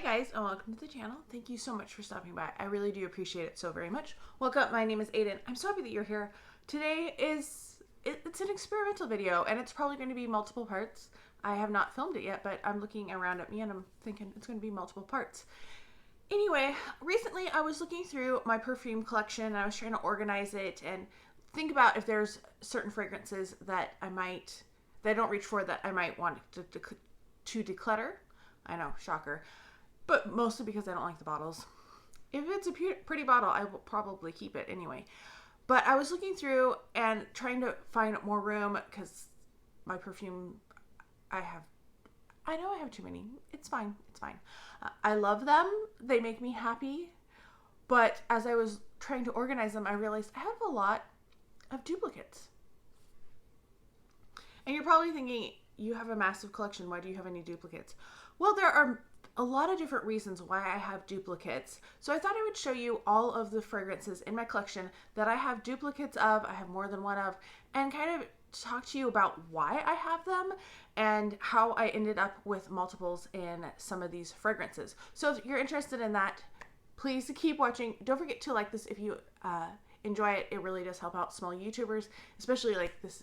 guys, and welcome to the channel. Thank you so much for stopping by. I really do appreciate it so very much. Welcome, my name is Aiden. I'm so happy that you're here. Today it's an experimental video, and it's probably going to be multiple parts. I have not filmed it yet, but I'm looking around at me and I'm thinking it's going to be multiple parts. Anyway, recently I was looking through my perfume collection and I was trying to organize it and think about if there's certain fragrances that I don't reach for that I might want to declutter. I know, shocker. But mostly because I don't like the bottles. If it's a pretty bottle, I will probably keep it anyway. But I was looking through and trying to find more room because my perfume, I know I have too many. It's fine. It's fine. I love them. They make me happy. But as I was trying to organize them, I realized I have a lot of duplicates. And you're probably thinking, you have a massive collection. Why do you have any duplicates? Well, there are a lot of different reasons why I have duplicates. So I thought I would show you all of the fragrances in my collection that I have duplicates of, I have more than one of, and kind of talk to you about why I have them and how I ended up with multiples in some of these fragrances. So if you're interested in that, please keep watching. Don't forget to like this if you enjoy it. It really does help out small YouTubers, especially like this.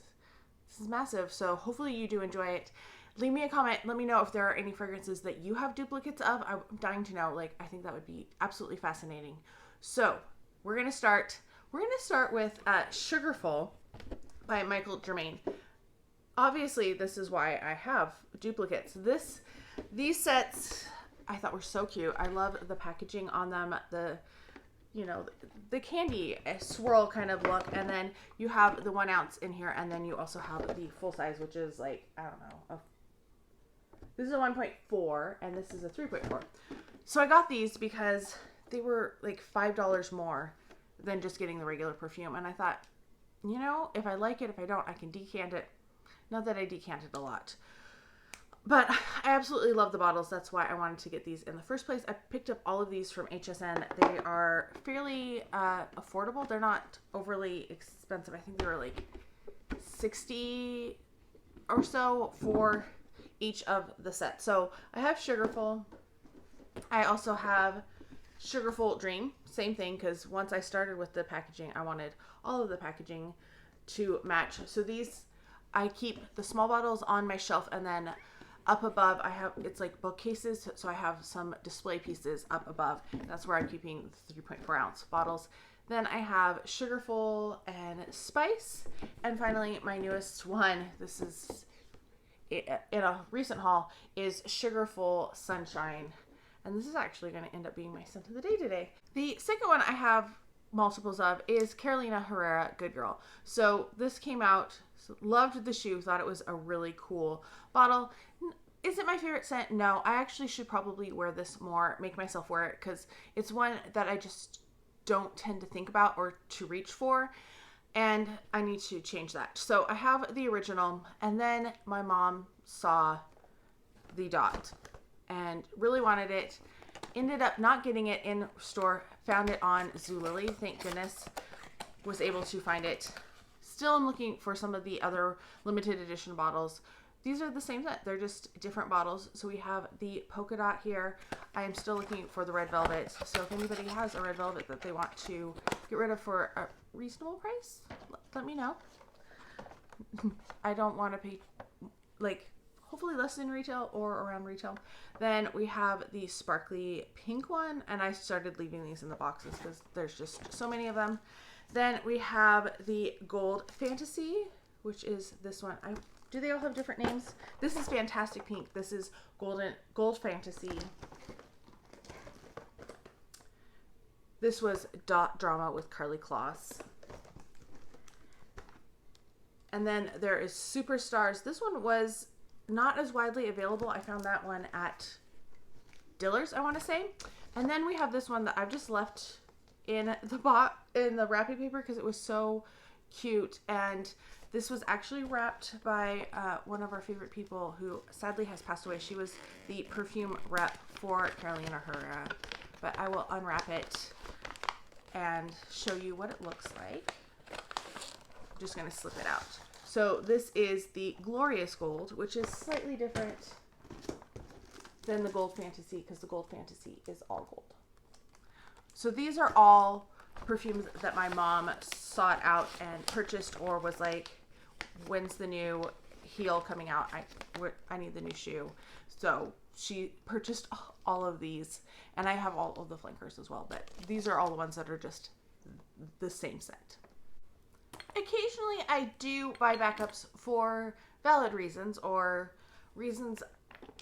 This is massive, so hopefully you do enjoy it. Leave me a comment. Let me know if there are any fragrances that you have duplicates of. I'm dying to know. Like, I think that would be absolutely fascinating. So, we're going to start. We're going to start with Sugarful by Michael Germain. Obviously, this is why I have duplicates. These sets I thought were so cute. I love the packaging on them. The candy swirl kind of look, and then you have the 1 ounce in here, and then you also have the full size, which is like, I don't know, this is a 1.4 and this is a 3.4. So I got these because they were like $5 more than just getting the regular perfume, and I thought, you know, if I like it, if I don't, I can decant it. Not that I decanted a lot, but I absolutely love the bottles. That's why I wanted to get these in the first place. I picked up all of these from HSN. They are fairly affordable. They're not overly expensive. I think they were like $60 or so for each of the sets. So I have Sugarful. I also have Sugarful Dream. Same thing, because once I started with the packaging, I wanted all of the packaging to match. So these, I keep the small bottles on my shelf, and then up above, it's like bookcases, so I have some display pieces up above. That's where I'm keeping the 3.4 ounce bottles. Then I have Sugarful and Spice. And finally, my newest one, this is in a recent haul, is Sugarful Sunshine. And this is actually going to end up being my scent of the day today. The second one I have multiples of is Carolina Herrera Good Girl. So this came out, loved the shoe, thought it was a really cool bottle. Is it my favorite scent? No, I actually should probably wear this more, make myself wear it, because it's one that I just don't tend to think about or to reach for, and I need to change that. So I have the original, and then my mom saw the dot and really wanted it. Ended up not getting it in store, found it on Zulily, thank goodness, was able to find it. Still am looking for some of the other limited edition bottles. These are the same set, they're just different bottles. So we have the polka dot here. I am still looking for the red velvet. So if anybody has a red velvet that they want to get rid of for a reasonable price, let me know. I don't want to pay, like, hopefully less than retail or around retail. Then we have the sparkly pink one, and I started leaving these in the boxes because there's just so many of them. Then we have the Gold Fantasy, which is this one. Do they all have different names? This is Fantastic Pink. This is Gold Fantasy. This was Dot Drama with Carly Kloss. And then there is Superstars. This one was not as widely available. I found that one at Dillard's, I want to say. And then we have this one that I've just left in the wrapping paper because it was so cute, and this was actually wrapped by one of our favorite people who sadly has passed away. She was the perfume rep for Carolina Herrera, but I will unwrap it and show you what it looks like. I'm just going to slip it out. So this is the Glorious Gold, which is slightly different than the Gold Fantasy because the Gold Fantasy is all gold. So these are all perfumes that my mom sought out and purchased, or was like, when's the new heel coming out? I need the new shoe. So she purchased all of these, and I have all of the flankers as well, but these are all the ones that are just the same set. Occasionally I do buy backups for valid reasons, or reasons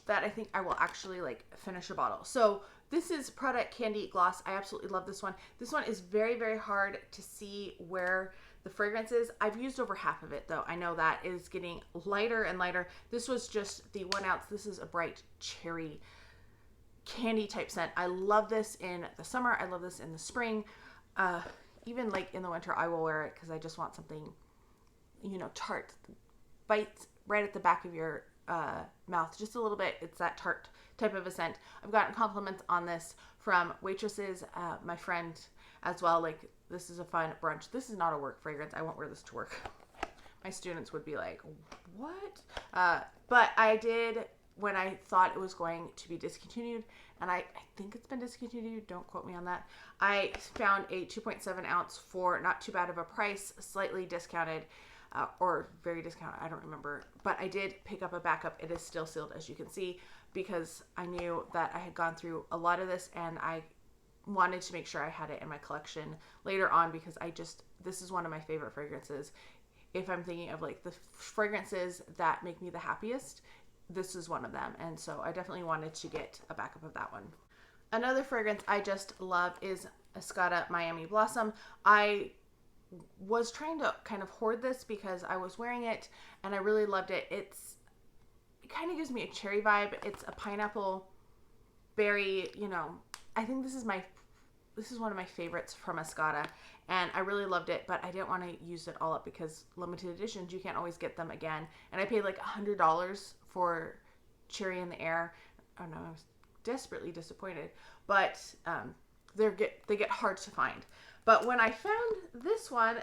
that I think I will actually like finish a bottle. So this is Product Candy Gloss. I absolutely love this one. This one is very, very hard to see where the fragrance is. I've used over half of it though. I know that is getting lighter and lighter. This was just the 1 ounce. This is a bright cherry candy type scent. I love this in the summer. I love this in the spring. Even like in the winter, I will wear it because I just want something, you know, tart. Bites right at the back of your mouth just a little bit. It's that tart type of a scent. I've gotten compliments on this from waitresses, my friend as well. Like, this is a fun brunch. This is not a work fragrance. I won't wear this to work. My students would be like, what? But I did, when I thought it was going to be discontinued, and I think it's been discontinued, don't quote me on that, I found a 2.7 ounce for not too bad of a price, slightly discounted, or very discounted, I don't remember. But I did pick up a backup. It is still sealed, as you can see, because I knew that I had gone through a lot of this, and I wanted to make sure I had it in my collection later on, because this is one of my favorite fragrances. If I'm thinking of like the fragrances that make me the happiest, this is one of them. And so I definitely wanted to get a backup of that one. Another fragrance I just love is Escada Miami Blossom. I was trying to kind of hoard this because I was wearing it and I really loved it. It kind of gives me a cherry vibe. It's a pineapple berry, you know. I think this is one of my favorites from Escada, and I really loved it, but I didn't want to use it all up because limited editions, you can't always get them again. And I paid like $100 for Cherry in the Air. Oh no, I was desperately disappointed, but they get hard to find. But when I found this one,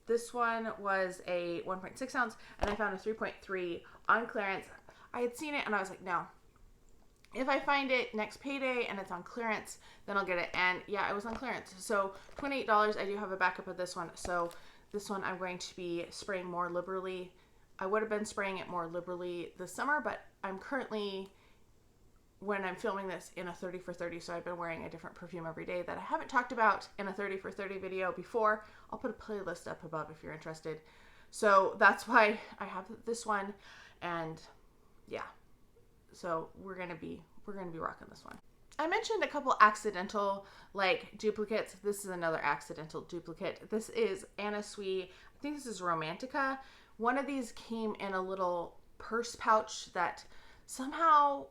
this one was a 1.6 ounce, and I found a 3.3 on clearance. I had seen it and I was like, no. If I find it next payday and it's on clearance, then I'll get it. And yeah, it was on clearance. So $28, I do have a backup of this one. So this one I'm going to be spraying more liberally. I would have been spraying it more liberally this summer, but I'm currently, when I'm filming this, in a 30 for 30. So I've been wearing a different perfume every day that I haven't talked about in a 30 for 30 video before. I'll put a playlist up above if you're interested. So that's why I have this one. And yeah. So we're gonna be rocking this one. I mentioned a couple accidental like duplicates. This is another accidental duplicate. This is Anna Sui. I think this is Romantica. One of these came in a little purse pouch that somehow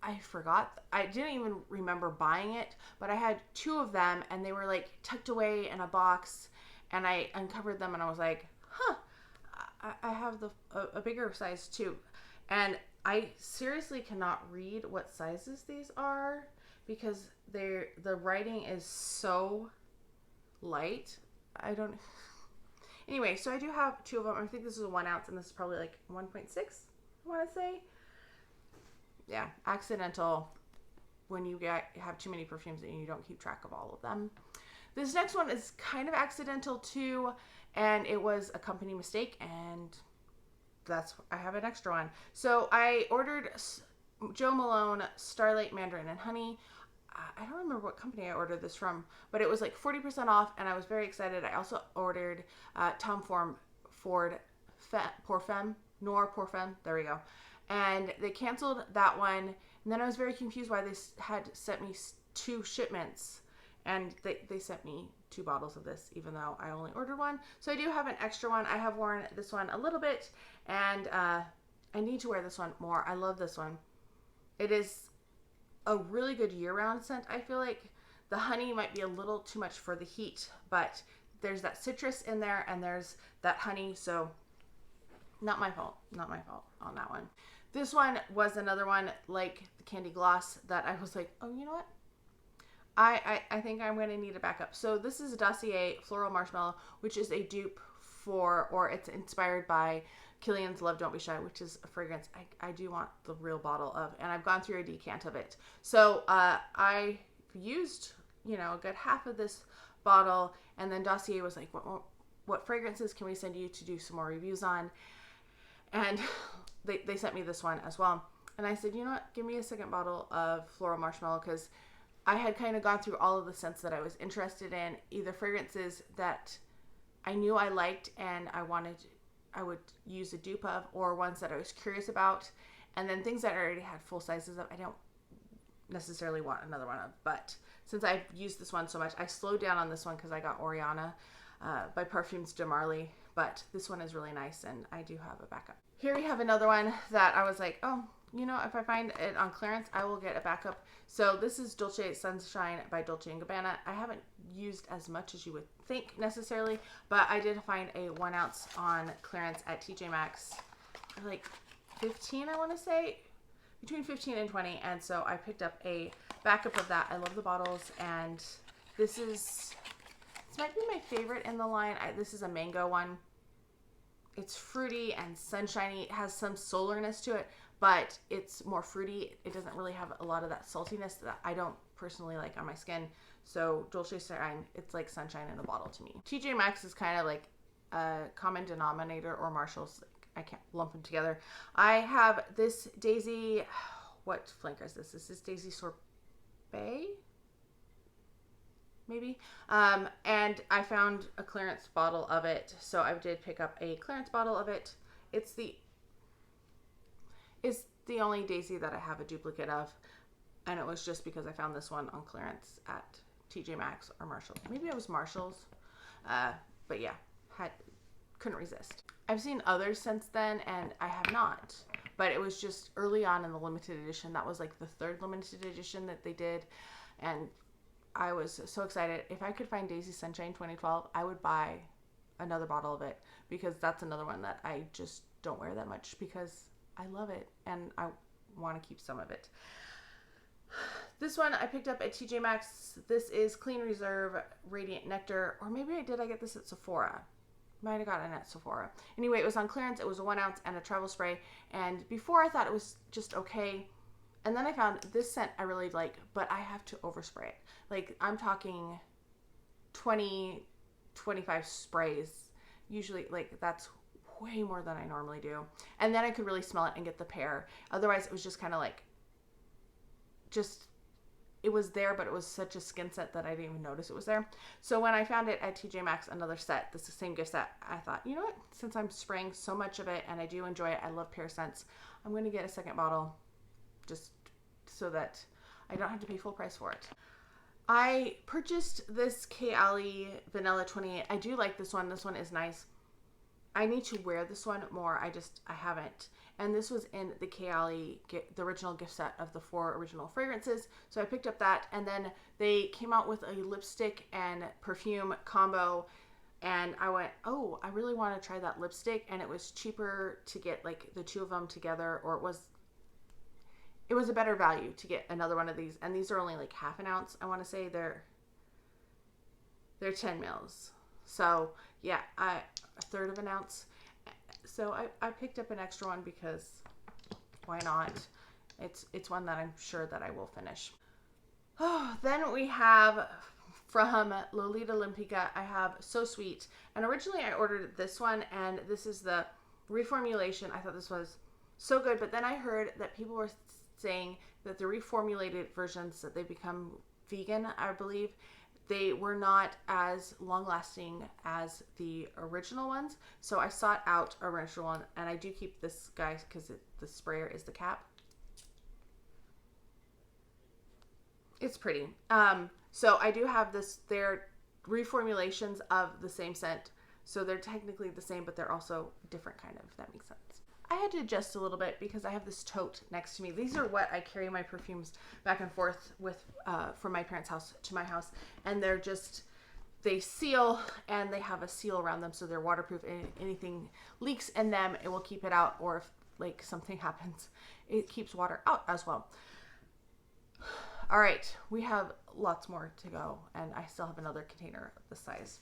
I forgot. I didn't even remember buying it, but I had 2 of them and they were like tucked away in a box, and I uncovered them and I was like, huh, I have a bigger size too. And I seriously cannot read what sizes these are because the writing is so light. Anyway, so I do have 2 of them. I think this is a 1 ounce and this is probably like 1.6, I want to say. Yeah, accidental when you have too many perfumes and you don't keep track of all of them. This next one is kind of accidental too, and it was a company mistake, and I have an extra one. So I ordered Jo Malone Starlight Mandarin and Honey. I don't remember what company I ordered this from, but it was like 40% off, and I was very excited. I also ordered Tom Ford Parfum, Noir Parfum. There we go. And they canceled that one, and then I was very confused why they had sent me 2 shipments, and they sent me 2 bottles of this, even though I only ordered 1. So I do have an extra one. I have worn this one a little bit, and I need to wear this one more. I love this one. It is a really good year-round scent. I feel like the honey might be a little too much for the heat, but there's that citrus in there, and there's that honey, so not my fault on that one. This one was another one like the Candy Gloss that I was like, oh, you know what? I think I'm going to need a backup. So this is Dossier Floral Marshmallow, which is a dupe for, or it's inspired by Killian's Love Don't Be Shy, which is a fragrance I do want the real bottle of, and I've gone through a decant of it. So I used, you know, a good half of this bottle, and then Dossier was like, what fragrances can we send you to do some more reviews on? And they sent me this one as well. And I said, you know what, give me a second bottle of Floral Marshmallow, because I had kind of gone through all of the scents that I was interested in, either fragrances that I knew I liked and I would use a dupe of, or ones that I was curious about, and then things that I already had full sizes of, I don't necessarily want another one of. But since I've used this one so much, I slowed down on this one because I got Oriana by Perfumes de Marly, but this one is really nice, and I do have a backup. Here we have another one that I was like, oh, you know, if I find it on clearance, I will get a backup. So this is Dolce Sunshine by Dolce & Gabbana. I haven't used as much as you would think necessarily, but I did find a 1 ounce on clearance at TJ Maxx for like 15, I want to say, between 15 and 20. And so I picked up a backup of that. I love the bottles, and this might be my favorite in the line. This is a mango one. It's fruity and sunshiny. It has some solarness to it, but it's more fruity. It doesn't really have a lot of that saltiness that I don't personally like on my skin. So Dolce Shine, it's like sunshine in a bottle to me. TJ Maxx is kind of like a common denominator, or Marshall's. I can't lump them together. I have this Daisy, what flanker is this? This is Daisy Sorbet, maybe. And I found a clearance bottle of it, so I did pick up a clearance bottle of it. It's the only Daisy that I have a duplicate of, and it was just because I found this one on clearance at TJ Maxx or Marshall. Maybe it was Marshall's, but yeah, couldn't resist. I've seen others since then, and I have not, but it was just early on in the limited edition. That was like the 3rd limited edition that they did, and I was so excited. If I could find Daisy Sunshine 2012, I would buy another bottle of it, because that's another one that I just don't wear that much because I love it and I want to keep some of it. This one I picked up at TJ Maxx. This is Clean Reserve Radiant Nectar, or maybe I get this at Sephora. Might have gotten it at Sephora. Anyway, it was on clearance. It was a 1 ounce and a travel spray, and before I thought it was just okay, and then I found this scent I really like, but I have to overspray it. Like, I'm talking 20, 25 sprays. Usually, like, that's way more than I normally do. And then I could really smell it and get the pear. Otherwise, it was just kind of like, it was there, but it was such a skin set that I didn't even notice it was there. So when I found it at TJ Maxx, another set, this is the same gift set, I thought, you know what? Since I'm spraying so much of it and I do enjoy it, I love pear scents, I'm going to get a second bottle just so that I don't have to pay full price for it. I purchased this Kayali Vanilla 28. I do like this one. This one is nice. I need to wear this one more. I haven't. And this was in the Kayali, the original gift set of the 4 original fragrances. So I picked up that, and then they came out with a lipstick and perfume combo. And I went, oh, I really want to try that lipstick. And it was cheaper to get like the 2 of them together, or it was a better value to get another one of these. And these are only like half an ounce. I want to say they're 10 mils. So yeah, a 1/3 of an ounce. So I picked up an extra one because why not? It's one that I'm sure that I will finish. Oh, then we have from Lolita Limpica, I have So Sweet. And originally I ordered this one, and this is the reformulation. I thought this was so good, but then I heard that people were saying that the reformulated versions, that they become vegan, I believe, they were not as long-lasting as the original ones. So I sought out a original one, and I do keep this guy because the sprayer is the cap. It's pretty. So I do have this. They're reformulations of the same scent, so they're technically the same, but they're also different kind of, if that makes sense. I had to adjust a little bit because I have this tote next to me. These are what I carry my perfumes back and forth with from my parents' house to my house. And they seal, and they have a seal around them so they're waterproof. And anything leaks in them, it will keep it out. Or if like something happens, it keeps water out as well. All right, we have lots more to go, and I still have another container of this size.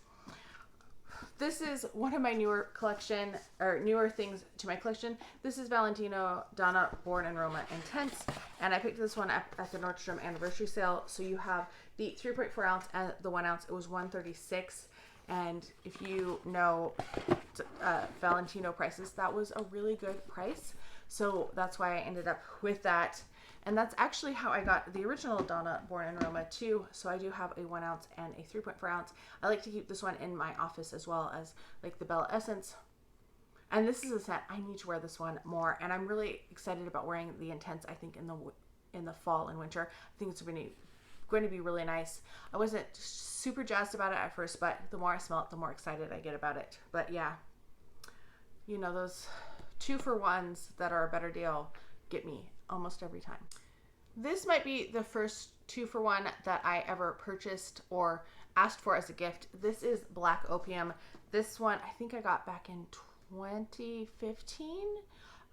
this is one of my newer collection, or newer things to my collection. This is Valentino Donna Born in Roma Intense, and I picked this one up at the Nordstrom anniversary sale. So you have the 3.4 ounce and the 1 ounce. It was $136, and if you know Valentino prices, that was a really good price. So that's why I ended up with that. And that's actually how I got the original Donna Born in Roma too. So I do have a 1 ounce and a 3.4 ounce. I like to keep this one in my office as well as like the Bella Essence. And this is a scent, I need to wear this one more. And I'm really excited about wearing the Intense, I think, in the fall and winter. I think it's going to be really nice. I wasn't super jazzed about it at first, but the more I smell it, the more excited I get about it. But yeah, you know, those 2-for-1s that are a better deal get me almost every time. This might be the first 2-for-1 that I ever purchased or asked for as a gift. This is Black Opium. This one I think I got back in 2015.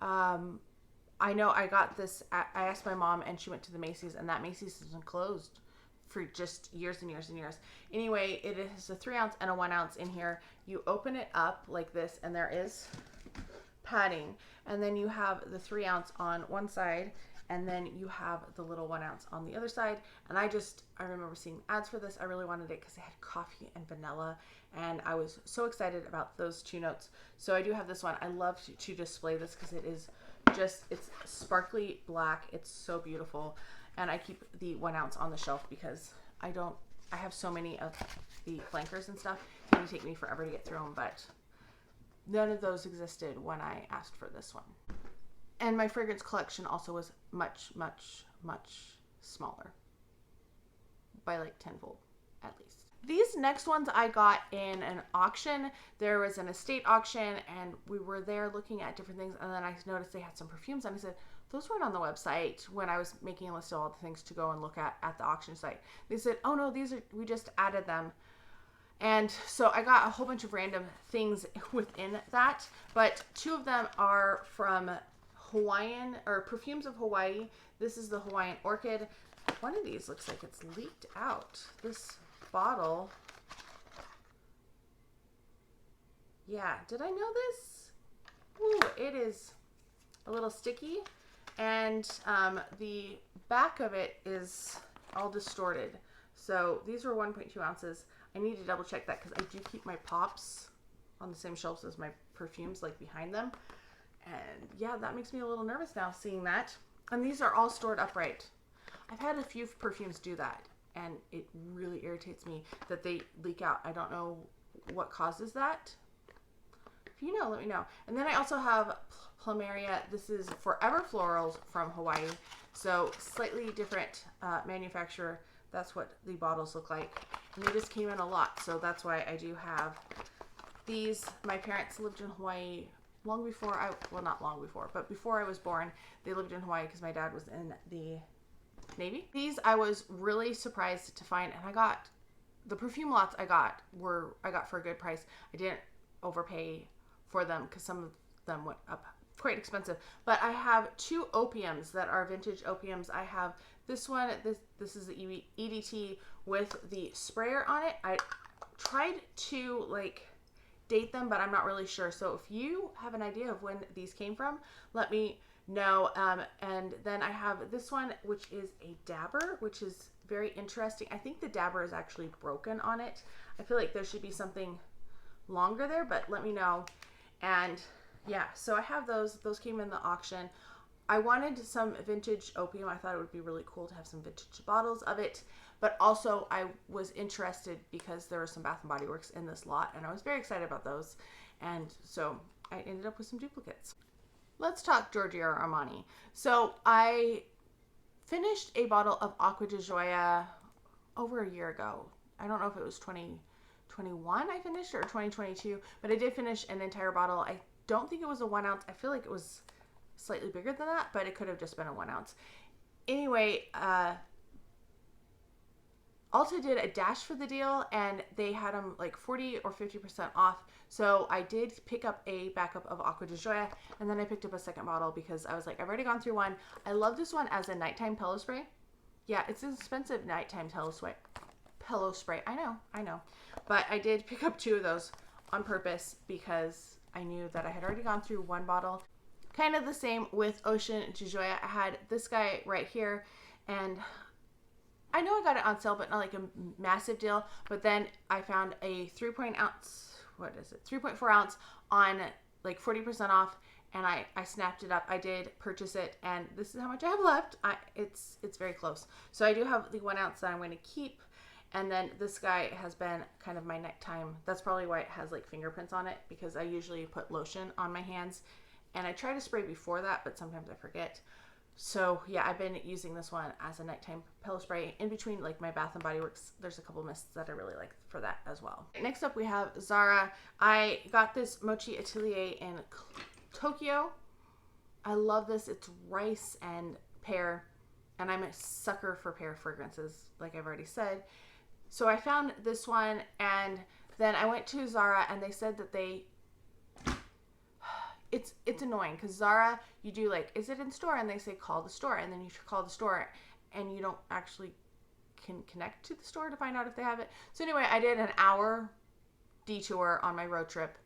I know I got this, I asked my mom and she went to the Macy's, and that Macy's has been closed for just years and years and years. Anyway, it is a 3 ounce and a 1 ounce in here. You open it up like this and there is padding, and then you have the 3 ounce on one side, and then you have the little 1 ounce on the other side. And I remember seeing ads for this. I really wanted it because it had coffee and vanilla, and I was so excited about those 2 notes. So I do have this one. I love to display this because it is just, it's sparkly black. It's so beautiful. And I keep the 1 ounce on the shelf because I have so many of the flankers and stuff. It's going to take me forever to get through them, but none of those existed when I asked for this one. And my fragrance collection also was much, much, much smaller, by like tenfold at least. These next ones I got in an auction. There was an estate auction, and we were there looking at different things, and then I noticed they had some perfumes, and I said, those weren't on the website when I was making a list of all the things to go and look at the auction site. They said, oh no, we just added them. And so I got a whole bunch of random things within that, but 2 of them are from Hawaiian, or Perfumes of Hawaii. This is the Hawaiian Orchid. One of these looks like it's leaked out. This bottle. Yeah, did I know this? Ooh, it is a little sticky, and the back of it is all distorted. So these were 1.2 ounces. I need to double check that because I do keep my pops on the same shelves as my perfumes, like behind them. And yeah, that makes me a little nervous now seeing that. And these are all stored upright. I've had a few perfumes do that, and it really irritates me that they leak out. I don't know what causes that. If you know, let me know. And then I also have Plumeria. This is Forever Florals from Hawaii. So slightly different manufacturer. That's what the bottles look like. And they just came in a lot. So that's why I do have these. My parents lived in Hawaii long before well, not long before, but before I was born. They lived in Hawaii because my dad was in the Navy. These I was really surprised to find, and I got the perfume lots I got for a good price. I didn't overpay for them because some of them went up quite expensive. But I have 2 opiums that are vintage opiums. I have this one. This is the EDT with the sprayer on it. I tried to like date them, but I'm not really sure. So if you have an idea of when these came from, let me know. And then I have this one, which is a dabber, which is very interesting. I think the dabber is actually broken on it. I feel like there should be something longer there, but let me know. And yeah, so I have those. Those came in the auction. I wanted some vintage opium. I thought it would be really cool to have some vintage bottles of it. But also I was interested because there were some Bath & Body Works in this lot, and I was very excited about those. And so I ended up with some duplicates. Let's talk Giorgio Armani. So I finished a bottle of Acqua di Gioia over a year ago. I don't know if it was 2021 I finished or 2022, but I did finish an entire bottle. I don't think it was a 1 ounce. I feel like it was slightly bigger than that, but it could have just been a 1 ounce. Anyway, Ulta did a dash for the deal, and they had them like 40 or 50% off. So I did pick up a backup of Acqua di Gioia, and then I picked up a second bottle because I was like, I've already gone through one. I love this one as a nighttime pillow spray. Yeah, it's an expensive nighttime pillow spray. I know. But I did pick up 2 of those. on purpose because I knew that I had already gone through one bottle. Kind of the same with Ocean Jujoya. I had this guy right here, and I know I got it on sale, but not like a massive deal. But then I found a 3.4 ounce on like 40% off, and I snapped it up. I did purchase it, and this is how much I have left. It's very close. So I do have the 1 ounce that I'm going to keep, and then this guy has been kind of my nighttime. That's probably why it has like fingerprints on it, because I usually put lotion on my hands, and I try to spray before that, but sometimes I forget. So yeah, I've been using this one as a nighttime pillow spray in between like my Bath and Body Works. There's a couple mists that I really like for that as well. Next up we have Zara. I got this Mochi Atelier in Tokyo. I love this. It's rice and pear, and I'm a sucker for pear fragrances, like I've already said. So I found this one, and then I went to Zara, and they said that it's annoying because Zara, you do like, is it in store? And they say call the store, and then you call the store, and you don't actually can connect to the store to find out if they have it. So anyway, I did an hour detour on my road trip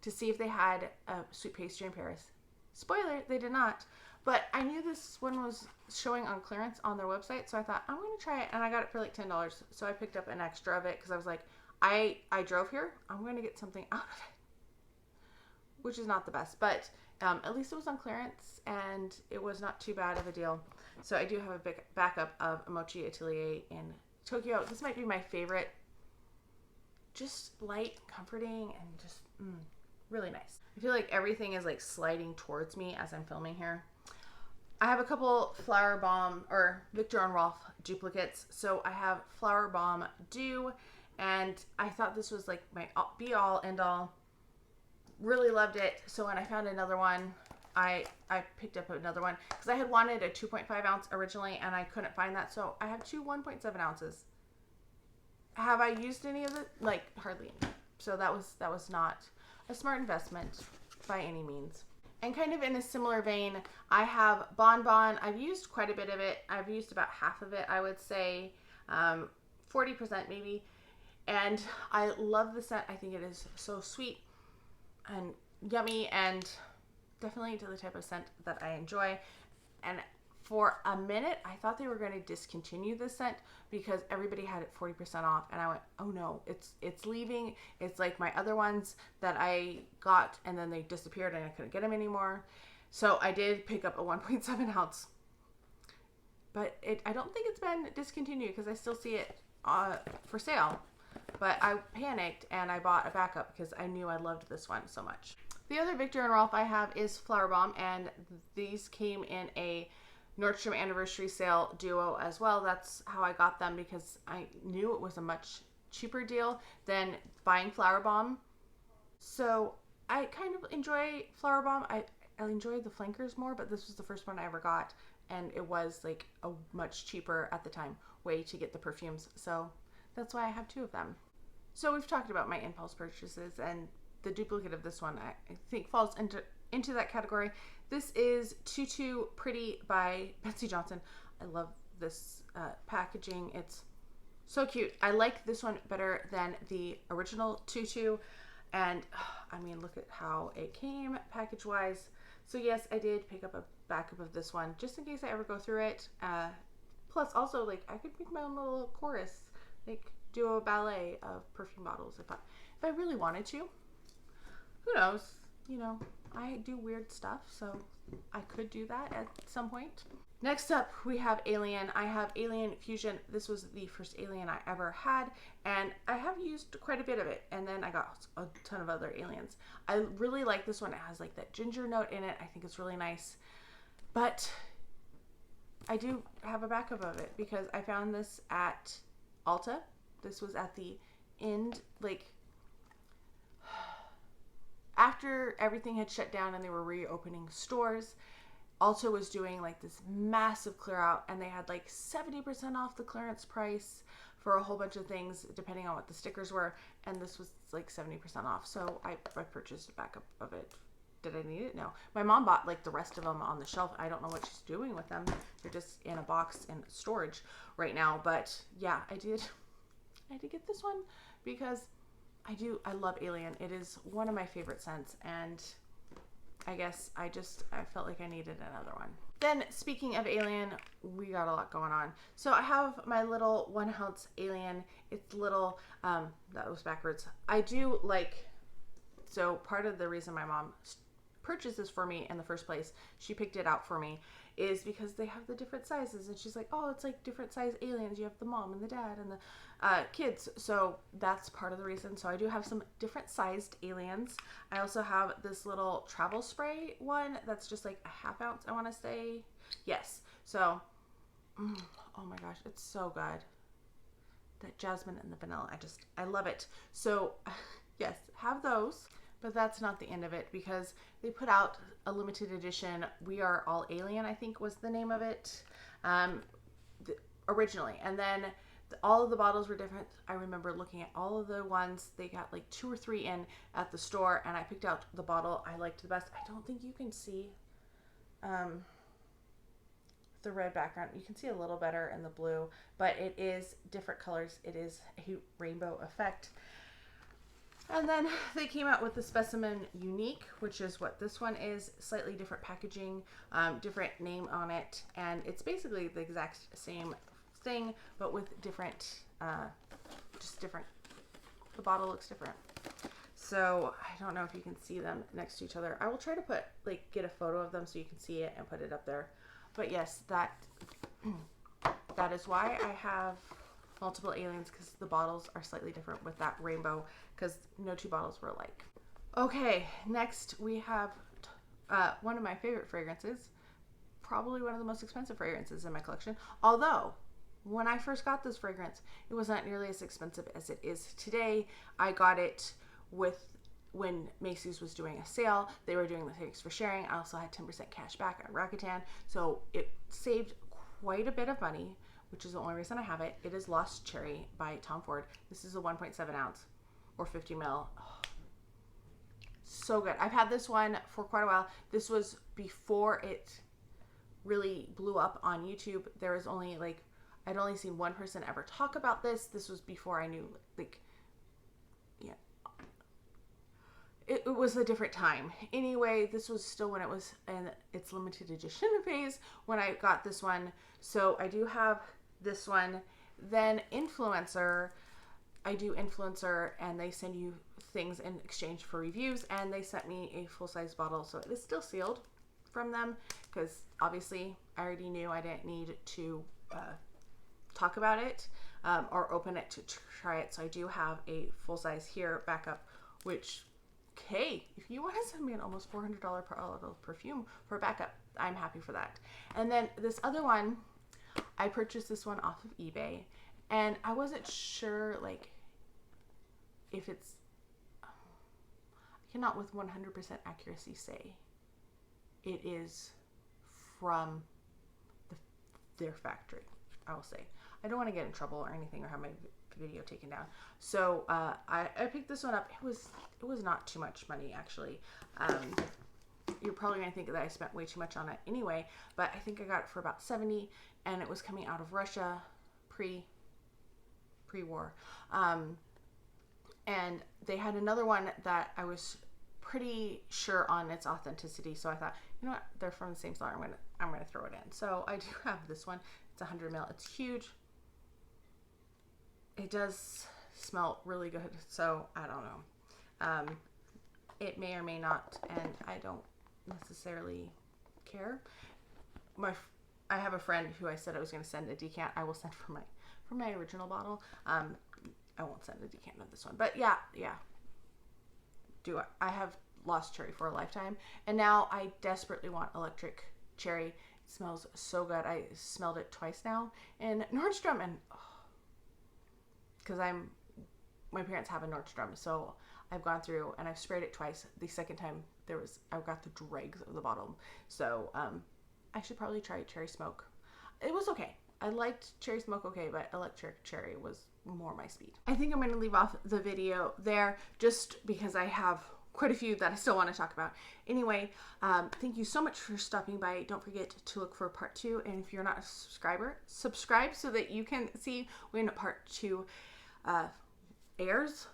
to see if they had a sweet pastry in Paris. Spoiler, they did not. But I knew this one was showing on clearance on their website, so I thought, I'm going to try it, and I got it for like $10. So I picked up an extra of it because I was like, I drove here. I'm going to get something out of it, which is not the best, but at least it was on clearance, and it was not too bad of a deal. So I do have a big backup of a Mochi Atelier in Tokyo. This might be my favorite. Just light, comforting, and just really nice. I feel like everything is like sliding towards me as I'm filming here. I have a couple Flower Bomb or Viktor and Rolf duplicates. So I have Flower Bomb Dew, and I thought this was like my be all end all. Really loved it. So when I found another one, I picked up another one because I had wanted a 2.5 ounce originally, and I couldn't find that. So I have two 1.7 ounces. Have I used any of it? Like hardly any. So that was not a smart investment by any means. And kind of in a similar vein, I have Bon Bon. I've used quite a bit of it. I've used about half of it, I would say, 40% maybe. And I love the scent. I think it is so sweet and yummy, and definitely to the type of scent that I enjoy. And for a minute, I thought they were going to discontinue this scent because everybody had it 40% off, and I went, oh no, it's leaving. It's like my other ones that I got, and then they disappeared, and I couldn't get them anymore. So I did pick up a 1.7 ounce, but I don't think it's been discontinued because I still see it for sale. But I panicked and I bought a backup because I knew I loved this one so much. The other Viktor and Rolf I have is Flower Bomb, and these came in a Nordstrom anniversary sale duo as well. That's how I got them because I knew it was a much cheaper deal than buying Flower Bomb. So I kind of enjoy Flower Bomb. I enjoy the flankers more, but this was the first one I ever got, and it was like a much cheaper at the time way to get the perfumes. So that's why I have two of them. So we've talked about my impulse purchases, and the duplicate of this one I think falls into that category. This is Tutu Pretty by Betsey Johnson. I love this packaging. It's so cute. I like this one better than the original Tutu, and I mean, look at how it came package wise. So yes, I did pick up a backup of this one just in case I ever go through it. Plus also, like, I could make my own little chorus, like do a ballet of perfume bottles if I really wanted to. Who knows? You know, I do weird stuff, so I could do that at some point. Next up, we have Alien. I have Alien Fusion. This was the first Alien I ever had, and I have used quite a bit of it, and then I got a ton of other Aliens. I really like this one. It has like that ginger note in it. I think it's really nice, but I do have a backup of it because I found this at Ulta. This was at the end, like, after everything had shut down and they were reopening stores. Ulta was doing like this massive clear out, and they had like 70% off the clearance price for a whole bunch of things depending on what the stickers were, and this was like 70% off. So I purchased a backup of it. Did I need it? No. My mom bought like the rest of them on the shelf. I don't know what she's doing with them. They're just in a box in storage right now. But yeah, I did get this one because I love Alien. It is one of my favorite scents, and I guess I felt like I needed another one. Then speaking of Alien, we got a lot going on. So I have my little 1 ounce Alien. It's little, that was backwards. I do like, so part of the reason my mom purchased this for me in the first place, she picked it out for me, is because they have the different sizes, and she's like, oh, it's like different size aliens. You have the mom and the dad and the kids, so that's part of the reason. So I do have some different sized aliens. I also have this little travel spray one that's just like a 1/2 ounce, I want to say. Yes. So oh my gosh, it's so good. That jasmine and the vanilla, I love it. So yes, have those. But that's not the end of it, because they put out a limited edition We Are All Alien, I think was the name of it, originally. And then all of the bottles were different. I remember looking at all of the ones. They got like 2 or 3 in at the store, and I picked out the bottle I liked the best. I don't think you can see the red background. You can see a little better in the blue, but it is different colors. It is a rainbow effect. And then they came out with the Specimen Unique, which is what this one is. Slightly different packaging, different name on it, and it's basically the exact same thing, but with different, just different. The bottle looks different. So I don't know if you can see them next to each other. I will try to get a photo of them so you can see it and put it up there. But yes, that is why I have multiple aliens, because the bottles are slightly different with that rainbow, because no 2 bottles were alike. Okay, next we have one of my favorite fragrances, probably one of the most expensive fragrances in my collection. Although, when I first got this fragrance, it was not nearly as expensive as it is today. I got it when Macy's was doing a sale. They were doing the thanks for sharing. I also had 10% cash back on Rakuten, so it saved quite a bit of money, which is the only reason I have it. It is Lost Cherry by Tom Ford. This is a 1.7 ounce or 50 ml. Oh, so good. I've had this one for quite a while. This was before it really blew up on YouTube. There was only I'd only seen one person ever talk about this. This was before I knew, yeah. It was a different time. Anyway, this was still when it was in its limited edition phase when I got this one. So I do have this one. Then Influencer, I do Influencer, and they send you things in exchange for reviews, and they sent me a full-size bottle, so it is still sealed from them, because obviously I already knew I didn't need to talk about it or open it to try it. So I do have a full-size here backup, which, hey, if you want to send me an almost $400 per bottle perfume for a backup, I'm happy for that. And then this other one, I purchased this one off of eBay, and I wasn't sure if it's, I cannot with 100% accuracy say it is from their factory, I will say. I don't want to get in trouble or anything or have my video taken down. So I picked this one up. It was not too much money, actually. You're probably going to think that I spent way too much on it anyway, but I think I got it for about $70, and it was coming out of Russia pre-war. And they had another one that I was pretty sure on its authenticity, so I thought, you know what, they're from the same seller, I'm gonna throw it in. So I do have this one. It's 100 ml. It's huge. It does smell really good, so I don't know. It may or may not, and I don't necessarily care. I have a friend who I said I was going to send a decant. I will send from my original bottle. I won't send a decant of this one, but yeah. I have Lost Cherry for a lifetime, and now I desperately want Electric Cherry. It smells so good. I smelled it twice now in Nordstrom, and because my parents have a Nordstrom, so I've gone through and I've sprayed it twice. The second time I've got the dregs of the bottle, so I should probably try Cherry Smoke. It was okay. I liked Cherry Smoke okay, but Electric Cherry was more my speed. I think I'm going to leave off the video there just because I have quite a few that I still want to talk about. Anyway, thank you so much for stopping by. Don't forget to look for part 2, and if you're not a subscriber, subscribe so that you can see when part 2 airs.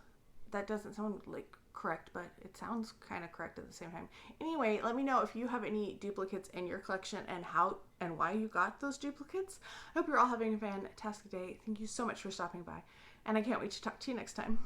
that doesn't sound like correct, but it sounds kind of correct at the same time. Anyway, let me know if you have any duplicates in your collection and how and why you got those duplicates. I hope you're all having a fantastic day. Thank you so much for stopping by, and I can't wait to talk to you next time.